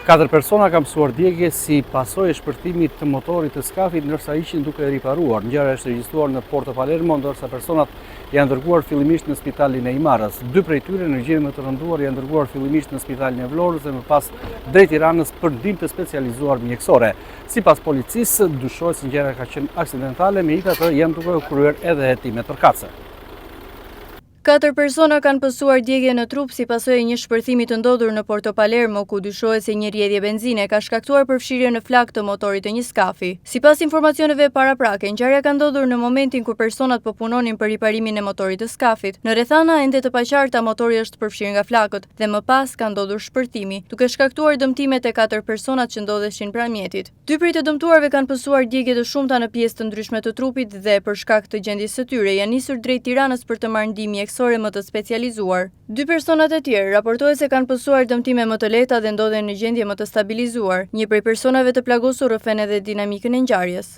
4 persona kanë mësuar djegje si pasojë e shpërthimit të motorit të skafit ndërsa ishin duke riparuar. Ngjarja është regjistruar në Porto Palermo, ndërsa personat janë dërguar fillimisht në spitalin e Imarës. 2 prej tyre në gjendje të rënduar janë dërguar fillimisht në spitalin e Vlorës dhe më pas drejt Tiranës për ndihmë të specializuar mjekësore. Sipas policisë, dyshohet se ngjarja ka qenë aksidentale, megjithatë janë duke u kryer edhe hetimet përkatëse. 4 persona kanë pësuar djegje në trup si pasojë e një shpërthimi të ndodhur në Porto Palermo, ku dyshohet se një rrjedhje benzine ka shkaktuar përfshirje në flak të motorit të një skafi. Sipas informacioneve paraprake, ngjarja ka ndodhur në momentin kur personat po punonin për riparimin e motorit të skafit. Në rrethana ende të paqarta motori është përfshirë nga flakët dhe më pas ka ndodhur shpërthimi, duke shkaktuar dëmtimet e 4 personat që ndodheshin pranë mjetit. 2 prej të dëmtuarve kanë pësuar djegje të shumta në pjesë të ndryshme të trupit dhe për shkak të gjendjes së tyre janë nisur drejt Tiranës për të marrë ndihmë mjekësore më të specializuar. 2 personat e tjerë raportohet se kanë pësuar dëmtime më të lehta dhe ndodhen në gjendje më të stabilizuar. Një prej personave të plagosur rrëfen edhe dinamikën e ngjarjes.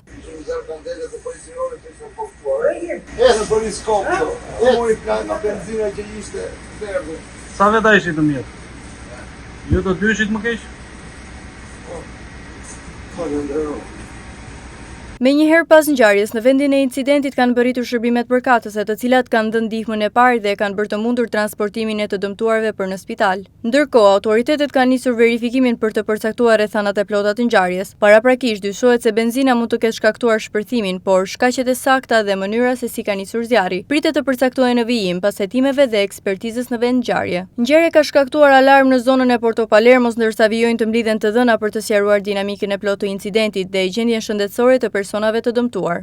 Sa veta ishit të mirë? Ju të dy ishit më keq? Me njëherë pas ngjarjes, në vendin e incidentit kanë bërritur shërbimet përkatëse, të cilat kanë dhënë ndihmën e parë dhe kanë bërë të mundur transportimin e të dëmtuarve për në spital. Ndërkohë, autoritetet kanë nisur verifikimin për të përcaktuar rrethanat e plota të ngjarjes. Paraprakisht dyshohet se benzina mund të ketë shkaktuar shpërthimin, por shkaqet e sakta dhe mënyra se si ka nisur zjarri pritet të përcaktohen në vijim pas hetimeve dhe ekspertizës në vend ngjarje. Ngjarja ka shkaktuar alarm në zonën e Porto Palermos, ndërsa vijojnë të mblidhen të dhëna për të sqaruar dinamikën e plotë të incidentit dhe gjendjen shëndetësore të personave të dëmtuar.